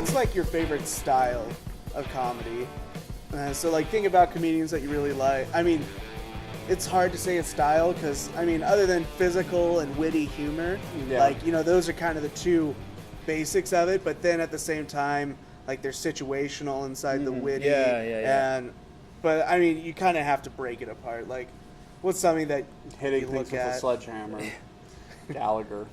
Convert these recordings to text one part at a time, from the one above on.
what's like your favorite style of comedy? So like think about comedians that you really like. I mean, it's hard to say a style because, I mean, other than physical and witty humor, like, you know, those are kind of the two basics of it. But then at the same time, like, they're situational inside the witty. But, I mean, you kind of have to break it apart. Like, what's something that hitting you things with a sledgehammer? Gallagher.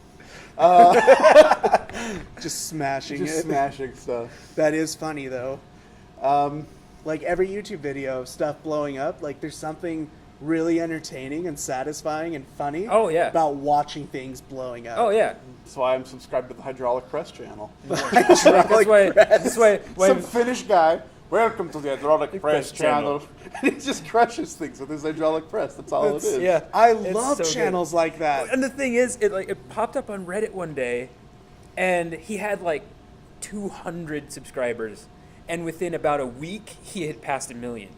Just smashing Just smashing stuff. That is funny, though. Like, every YouTube video of stuff blowing up, like, there's something really entertaining and satisfying and funny about watching things blowing up. Oh, yeah. That's why I'm subscribed to the Hydraulic Press channel. That's why some Finnish guy, welcome to the Hydraulic Press channel. And he just crushes things with his hydraulic press. That's all it is. Yeah, I love channels like that. And the thing is, it popped up on Reddit one day, and he had like 200 subscribers. And within about a week, he had passed 1 million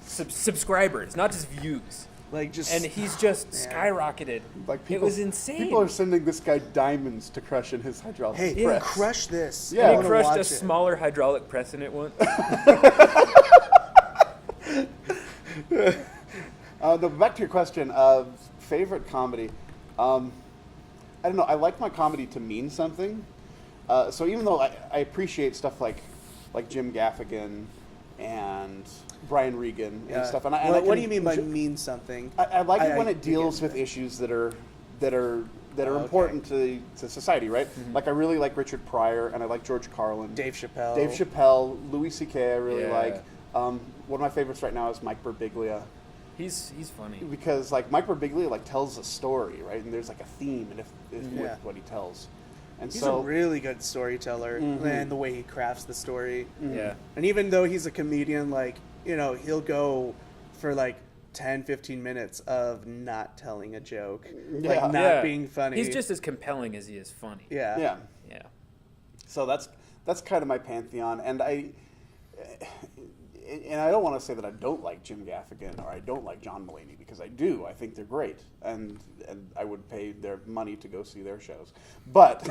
subscribers, not just views. Like just, and he's just skyrocketed. Like it was insane. People are sending this guy diamonds to crush in his hydraulic press. Crush this. Yeah, he crushed a smaller hydraulic press in it once. Back to your question of favorite comedy. I don't know. I like my comedy to mean something. So even though I appreciate stuff like Jim Gaffigan and Brian Regan and stuff, and what do you mean by mean something? I like it when it deals with issues that are important to society, right? Mm-hmm. Like I really like Richard Pryor, and I like George Carlin, Dave Chappelle, Louis C.K. I really like. One of my favorites right now is Mike Birbiglia. He's funny because like Mike Birbiglia like tells a story, right? And there's like a theme with what he tells. And he's a really good storyteller, and the way he crafts the story. Mm-hmm. Yeah. And even though he's a comedian, like, you know, he'll go for like 10, 15 minutes of not telling a joke, like not being funny. He's just as compelling as he is funny. Yeah. So that's kind of my pantheon, and I don't want to say that I don't like Jim Gaffigan or I don't like John Mulaney, because I do. I think they're great, and I would pay their money to go see their shows. But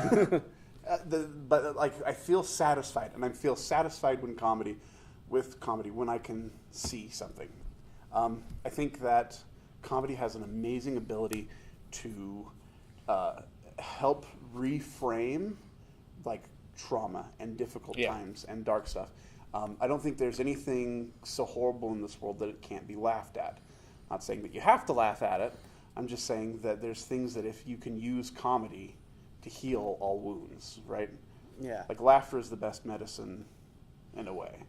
like I feel satisfied, and I feel satisfied when when I can see something. I think that comedy has an amazing ability to help reframe like trauma and difficult times and dark stuff. I don't think there's anything so horrible in this world that it can't be laughed at. I'm not saying that you have to laugh at it. I'm just saying that there's things that if you can use comedy to heal all wounds, right? Yeah. Like laughter is the best medicine in a way.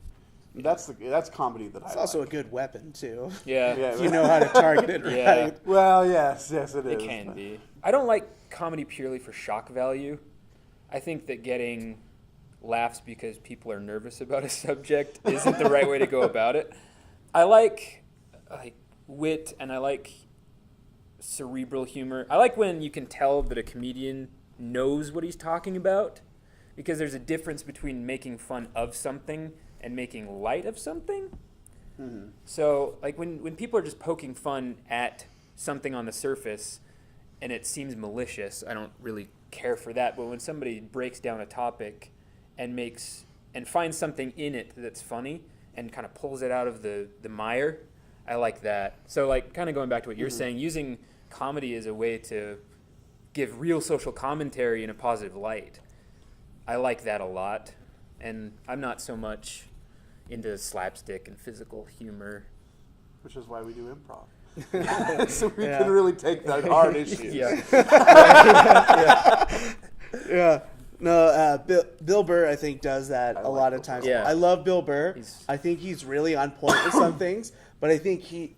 That's comedy that it's also a good weapon too. Yeah. If you know how to target it right. Yeah. Well, yes, it is. It can be. I don't like comedy purely for shock value. I think that getting laughs because people are nervous about a subject isn't the right way to go about it. I like wit, and I like cerebral humor. I like when you can tell that a comedian knows what he's talking about, because there's a difference between making fun of something and making light of something. Mm-hmm. So like when people are just poking fun at something on the surface and it seems malicious, I don't really care for that. But when somebody breaks down a topic and finds something in it that's funny and kind of pulls it out of the mire, I like that. So like kind of going back to what you're saying, using comedy as a way to give real social commentary in a positive light, I like that a lot. And I'm not so much into slapstick and physical humor. Which is why we do improv. So we can really take that hard issues. Yeah. No, Bill Burr, I think, does that a lot of times. Yeah. I love Bill Burr. I think he's really on point with some things, but I think he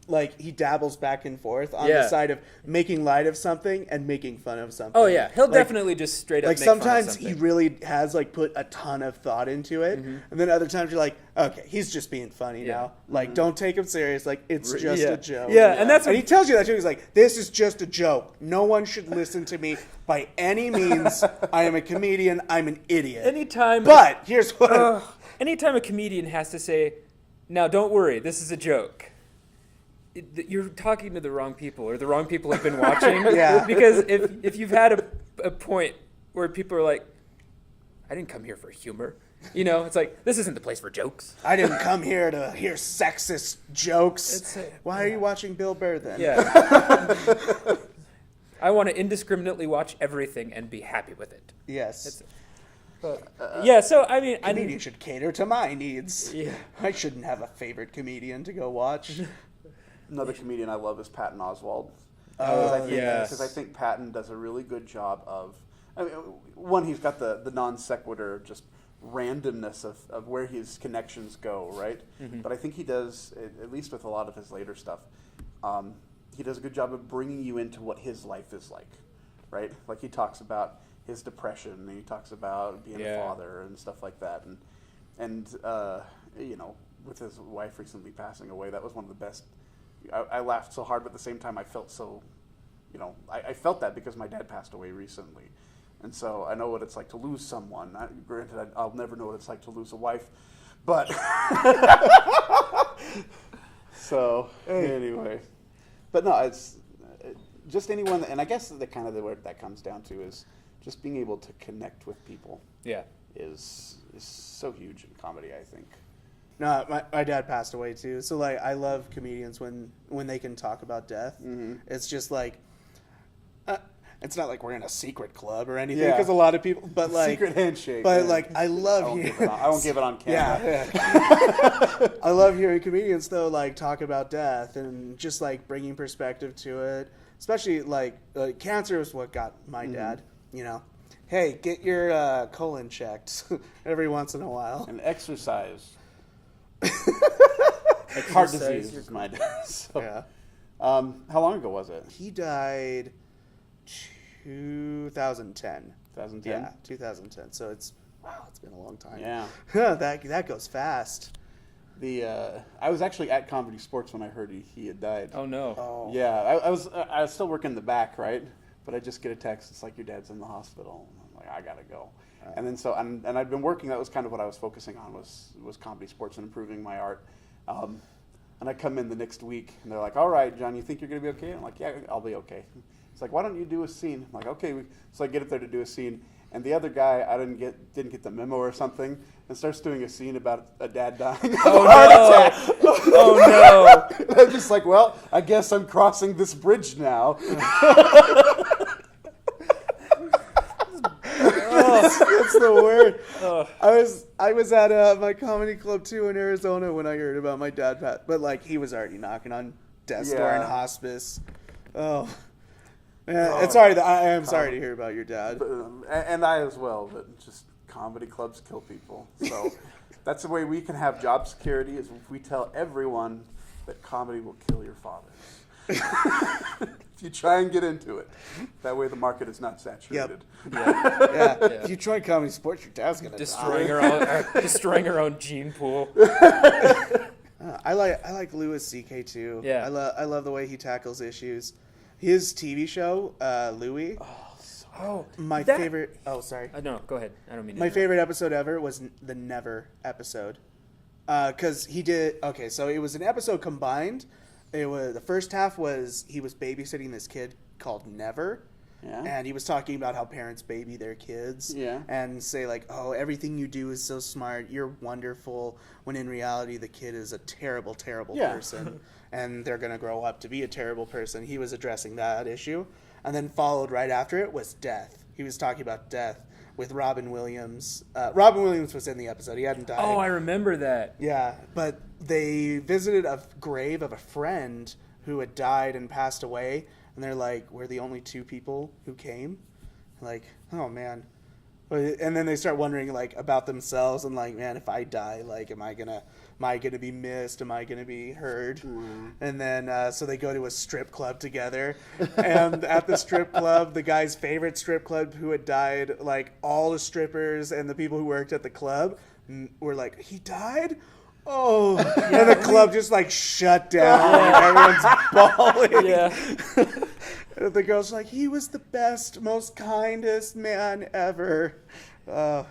dabbles back and forth on the side of making light of something and making fun of something. Oh yeah, he'll definitely just straight up make sometimes fun of something. He really has put a ton of thought into it, and then other times you're like, okay, he's just being funny now. Like, don't take him serious. Like, it's just a joke. Yeah, and he tells you that too. He's like, this is just a joke. No one should listen to me by any means. I am a comedian. I'm an idiot. But here's what. Anytime a comedian has to say, now don't worry, this is a joke, you're talking to the wrong people, or the wrong people have been watching. Because if you've had a point where people are like, I didn't come here for humor, You know, it's like, this isn't the place for jokes. I didn't come here to hear sexist jokes. Why are you watching Bill Burr then? Yeah. I want to indiscriminately watch everything and be happy with it. Yes. Yeah, so, I mean... Comedian should cater to my needs. Yeah. I shouldn't have a favorite comedian to go watch. Another comedian I love is Patton Oswalt. Oh, yes. Because I think Patton does a really good job of... I mean, one, he's got the non sequitur, just randomness of where his connections go, right? Mm-hmm. But I think he does, at least with a lot of his later stuff, he does a good job of bringing you into what his life is like, right? Like he talks about his depression, and he talks about being a father and stuff like that, and you know, with his wife recently passing away, that was one of the best. I laughed so hard, but at the same time, I felt so, you know, I felt that because my dad passed away recently, and so I know what it's like to lose someone. Granted, I'll never know what it's like to lose a wife, but so anyway. But no, it's just anyone, and I guess the kind of the word that comes down to is just being able to connect with people. Yeah. Is so huge in comedy, I think. No, my dad passed away too. So like, I love comedians when they can talk about death. Mm-hmm. It's just like, it's not like we're in a secret club or anything, Yeah. because a lot of people, but like Secret handshake. But man. like, I love I won't give it on camera. Yeah. I love hearing comedians though, like talk about death and just like bringing perspective to it. Especially like cancer is what got my dad. You know, hey, get your colon checked every once in a while. And exercise. Exercise Heart disease is my dad. So. Yeah. How long ago was it? He died 2010. 2010? Yeah, 2010. So it's been a long time. Yeah. that goes fast. I was actually at Comedy Sports when I heard he had died. Oh, no. Oh. Yeah, I was still working in the back, right? But I just get a text. It's like, your dad's in the hospital. I'm like, I gotta go. And then and I'd been working. That was kind of what I was focusing on was Comedy Sports and improving my art. And I come in the next week, and they're like, "All right, John, you think you're gonna be okay?" I'm like, "Yeah, I'll be okay." It's like, "Why don't you do a scene?" I'm like, "Okay." So I get up there to do a scene, and the other guy, I didn't get the memo or something, and starts doing a scene about a dad dying. Oh, no. Oh, no. And I'm just like, well, I guess I'm crossing this bridge now. That's the word. I was at my comedy club too in Arizona when I heard about my dad, but like he was already knocking on death's door in hospice. Oh, yeah. I am sorry to hear about your dad. And I as well, but just comedy clubs kill people. So that's the way we can have job security, is if we tell everyone that comedy will kill your fathers. If you try and get into it, that way the market is not saturated. Yep. Yeah. If you try Comedy Sports, your dad's gonna Destroying our own gene pool. I like Louis C.K. too. Yeah. I love the way he tackles issues. His TV show, Louis. My favorite. Oh, sorry. No, go ahead. I don't mean to My interrupt. favorite episode ever was the Never episode, because he did. Okay, so it was an episode combined. It was, the first half was he was babysitting this kid called Never. Yeah. And he was talking about how parents baby their kids. Yeah. And say like, oh, everything you do is so smart. You're wonderful. When in reality, the kid is a terrible, terrible person. And they're going to grow up to be a terrible person. He was addressing that issue. And then followed right after it was death. He was talking about death with Robin Williams. Robin Williams was in the episode. He hadn't died. Oh, I remember that. Yeah, but they visited a grave of a friend who had died and passed away, and they're like, we're the only two people who came. Like, oh man. And then they start wondering like about themselves and like, man, if I die, like, am I gonna be missed? Am I gonna be heard? And then so they go to a strip club together, and at the strip club, the guy's favorite strip club who had died, like all the strippers and the people who worked at the club were like, he died? Oh, and the club just like shut down. Everyone's bawling. Yeah. And the girl's like, he was the best, most kindest man ever. But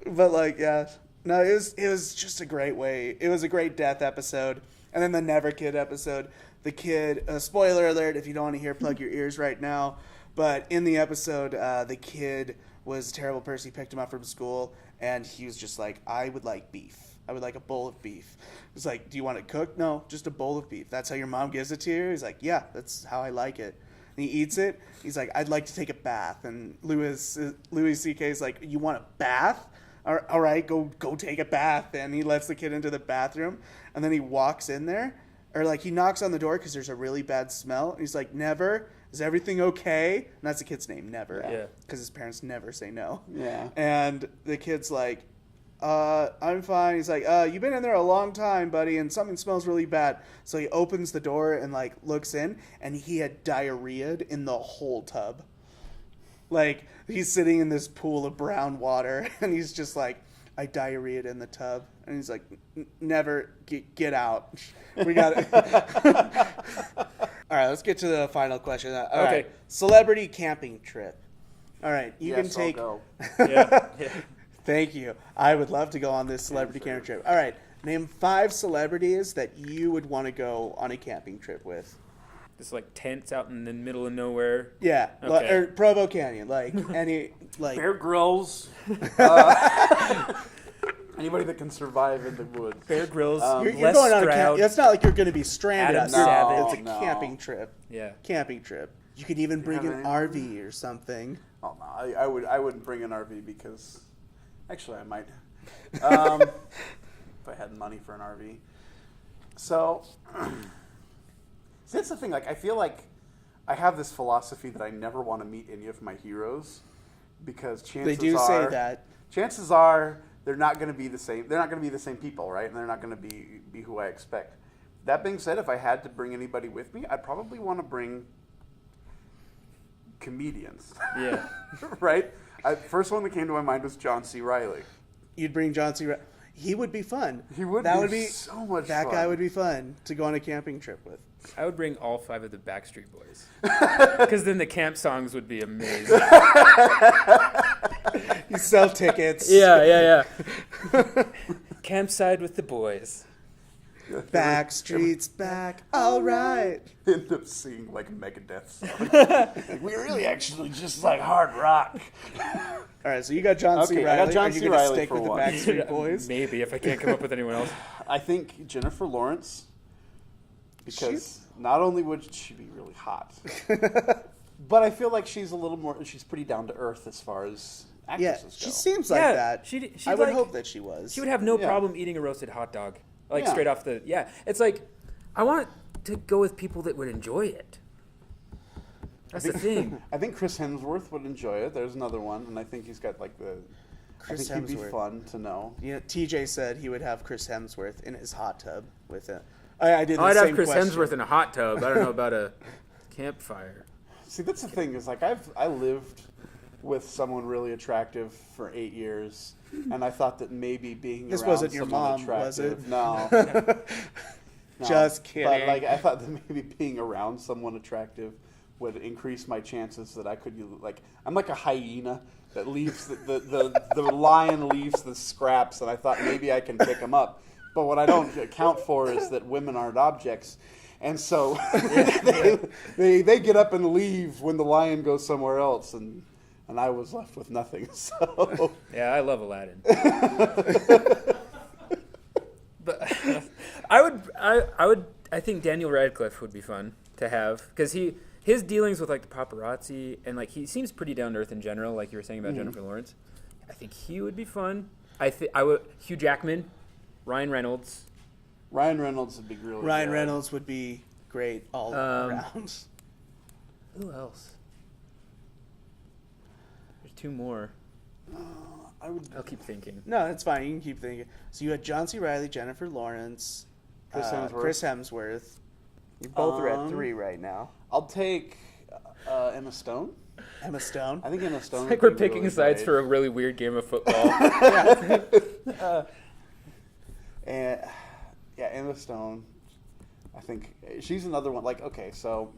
like, yeah, no, it was just a great way. It was a great death episode. And then the Never Kid episode. The kid, spoiler alert, if you don't want to hear, plug your ears right now. But in the episode, the kid was a terrible person. He picked him up from school, and he was just like, I would like beef. I would like a bowl of beef. He's like, do you want it cooked? No, just a bowl of beef. That's how your mom gives it to you? He's like, yeah, that's how I like it. And he eats it. He's like, I'd like to take a bath. And Louis C.K. is like, you want a bath? All right, go take a bath. And he lets the kid into the bathroom. And then he walks in there. Or like he knocks on the door because there's a really bad smell. And he's like, Never, is everything okay? And that's the kid's name, Never. Yeah. Because his parents never say no. Yeah. And the kid's like, I'm fine. He's like, you've been in there a long time, buddy, and something smells really bad. So he opens the door and like looks in, and he had diarrheaed in the whole tub. Like he's sitting in this pool of brown water, and he's just like, I diarrheaed in the tub. And he's like, Never, get out. We got it. All right, let's get to the final question. All Okay. right. Celebrity camping trip. All right, you Yes, can take. I'll go. Yeah. Thank you. I would love to go on this celebrity camping trip. All right, name 5 celebrities that you would want to go on a camping trip with. Just like tents out in the middle of nowhere. Yeah, Okay. or Provo Canyon, like any, like Bear Grylls. Anybody that can survive in the woods. Bear Grylls. you're Les going on a Stroud. camp. It's not like you're going to be stranded. Adam out there. Savage. It's a No. camping trip. Yeah. Camping trip. You could even bring have an any- RV or something. Oh no, I wouldn't bring an RV because, actually, I might. If I had money for an RV. So, see, that's the thing. Like, I feel like I have this philosophy that I never want to meet any of my heroes because chances They do are, say that. Chances are they're not going to be the same. They're not going to be the same people, right? And they're not going to be who I expect. That being said, if I had to bring anybody with me, I'd probably want to bring comedians. Yeah. Right? First one that came to my mind was John C. Reilly. You'd bring John C. He would be fun. He would That be would be so much That fun. guy would be fun to go on a camping trip with. I would bring all 5 of the Backstreet Boys. Because then the camp songs would be amazing. You sell tickets. Yeah. Campside with the boys. Backstreet's back. All right. End up singing like Megadeth song. Like, we really actually just like hard rock. All right, so you got John C. Okay, Riley. I got John Are you C. gonna Reilly stick for with one. the Backstreet Boys? Maybe, if I can't come up with anyone else. I think Jennifer Lawrence, because She's- not only would she be really hot, but I feel like she's pretty down to earth as far as Yeah, actresses go. she seems like Yeah, that. she'd I would like- hope that she was. She would have no Yeah. problem eating a roasted hot dog. Like, Yeah. straight off the... Yeah. It's like, I want to go with people that would enjoy it. That's the thing. I think Chris Hemsworth would enjoy it. There's another one, and I think he's got like the. Chris I think he'd be Hemsworth. fun to know. You know, TJ said he would have Chris Hemsworth in his hot tub with him. I did the I'd same have Chris question. Hemsworth in a hot tub. I don't know about a campfire. See, that's the thing is like I lived with someone really attractive for 8 years, and I thought that maybe being This around wasn't your someone mom, was it? attractive, No. No, Just But kidding. like I thought that maybe being around someone attractive would increase my chances that I could like I'm like a hyena that leaves the lion leaves the scraps, and I thought maybe I can pick them up. But what I don't account for is that women aren't objects. And so they get up and leave when the lion goes somewhere else, and I was left with nothing. So Yeah, I love Aladdin. But I think Daniel Radcliffe would be fun to have because his dealings with like the paparazzi and like he seems pretty down to earth in general, like you were saying about Jennifer Lawrence. I think he would be fun. I would Hugh Jackman, Ryan Reynolds. Ryan Reynolds would be really Ryan good. Reynolds would be great all around. Who else? There's 2 more. I'll keep thinking. No, it's fine. You can keep thinking. So you had John C. Reilly, Jennifer Lawrence, Chris Hemsworth. You both are at 3 right now. I'll take Emma Stone. Emma Stone. I think Emma Stone. It's like would we're be picking really sides great. for a really weird game of football. And yeah, Emma Stone. I think she's another one. Like, okay, so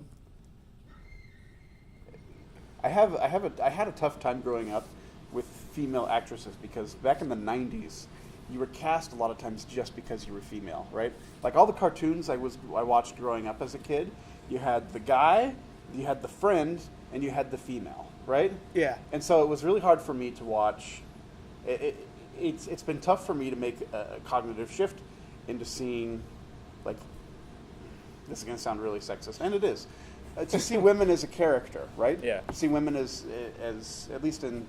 I had a tough time growing up with female actresses because back in the 90s, you were cast a lot of times just because you were female, right? Like all the cartoons I watched growing up as a kid, you had the guy, you had the friend, and you had the female, right? Yeah. And so it was really hard for me to watch. It's been tough for me to make a cognitive shift into seeing, like, this is going to sound really sexist, and it is, to see women as a character, right? Yeah. To see women as at least in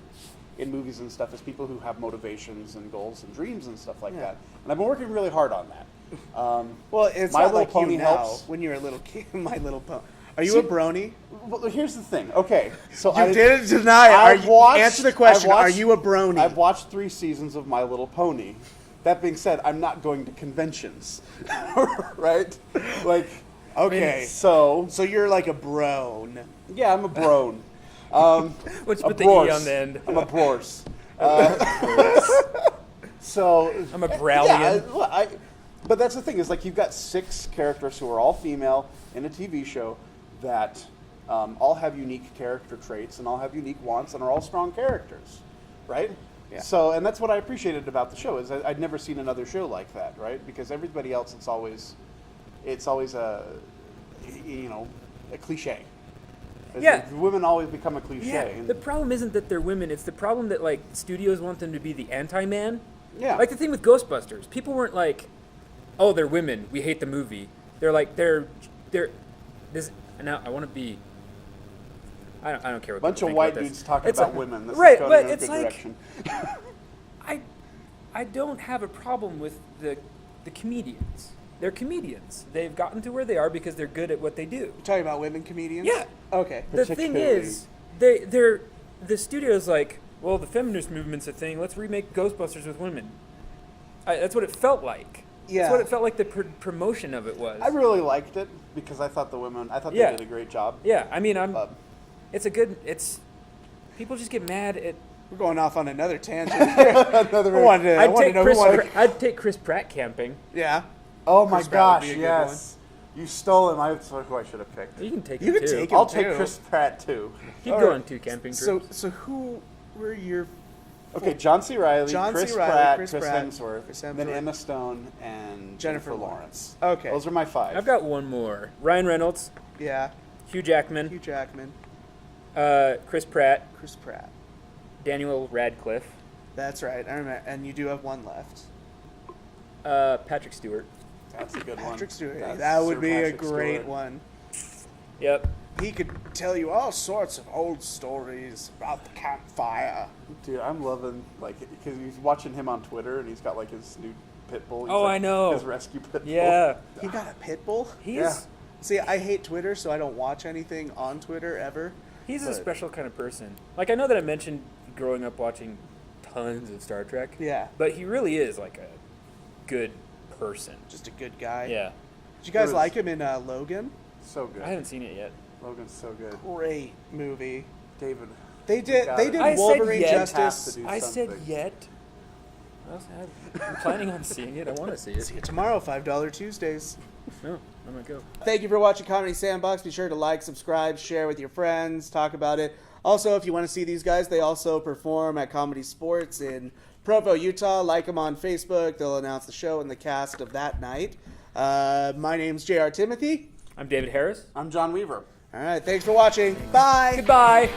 movies and stuff, as people who have motivations and goals and dreams and stuff like that. And I've been working really hard on that. Well, it's My not Little like Pony you now, helps. when you were a little kid. My Little Pony. Are you See- a brony? Well, here's the thing. Okay, so You didn't deny it. I've Answer the question. Are you a brony? I've watched 3 seasons of My Little Pony. That being said, I'm not going to conventions, right? Like, Okay. so you're like a brone. yeah, I'm a brone. Let's A put the brorse. E on the end. I'm a brorse. So I'm a yeah, Brownian. but that's the thing is, like, you've got 6 characters who are all female in a TV show that all have unique character traits and all have unique wants and are all strong characters, right? Yeah. So, and that's what I appreciated about the show is I'd never seen another show like that, right? Because everybody else, it's always a, you know, a cliche. Yeah. Women always become a cliche. Yeah, and- the problem isn't that they're women. It's the problem that, like, studios want them to be the anti-man. Yeah. Like the thing with Ghostbusters. People weren't like, oh, they're women. We hate the movie. They're like, they're this. Now I want to be. I don't care what bunch people of think white about this. dudes talking It's about like- women. This right, is going but in a it's good like direction. I don't have a problem with the comedians. They're comedians. They've gotten to where they are because they're good at what they do. You're talking about women comedians? Yeah. Okay. The thing is, they're the studio's like, well, the feminist movement's a thing. Let's remake Ghostbusters with women. That's what it felt like. Yeah. That's what it felt like the promotion of it was. I really liked it because I thought they Yeah. did a great job. Yeah, I mean, Uh, people just get mad at. We're going off on another tangent here. I wanted to know who wanted. I'd take Chris Pratt camping. Yeah. Oh my Chris Pratt would gosh, be a good yes. You stole him. That's who I should have picked. You can take You him can too. take him. I'll take too. Chris Pratt too. Keep All going right. to camping So trips. who were your Okay, John C. Reilly, John C. Chris Reilly, Pratt, Chris Chris Pratt, Hemsworth, Chris then Hemsworth. Emma Stone and Jennifer Lawrence. Okay. Those are my 5. I've got one more. Ryan Reynolds, Yeah. Hugh Jackman, Hugh Jackman, Chris Pratt, Chris Pratt. Daniel Radcliffe, That's right. I remember. And you do have one left. Patrick Stewart. That's a good one. Patrick Stewart. That's That would Sir be a Patrick great Stewart. one. Yep. He could tell you all sorts of old stories about the campfire. Dude, I'm loving, like, because he's watching him on Twitter and he's got, like, his new pit bull. He's Oh, like, I know. His rescue pit bull. Yeah. He got a pit bull? He's Yeah. See, I hate Twitter, so I don't watch anything on Twitter ever. he's a But- special kind of person. Like, I know that I mentioned growing up watching tons of Star Trek. Yeah. But he really is like a good person. Just a good guy. Yeah. Did you guys Good. like him in Logan? So good. I haven't seen it yet. Logan's so good. Great movie. David. They did. Got They it. did I said Wolverine yet. Justice. Have to do I said something. yet. I'm planning on seeing it. I want to see it. See you tomorrow, $5 Tuesdays. No, I'm gonna go. Thank you for watching Comedy Sandbox. Be sure to like, subscribe, share with your friends, talk about it. Also, if you want to see these guys, they also perform at Comedy Sports in Provo, Utah. Like them on Facebook. They'll announce the show and the cast of that night. My name's J.R. Timothy. I'm David Harris. I'm John Weaver. All right, thanks for watching. Bye. Goodbye.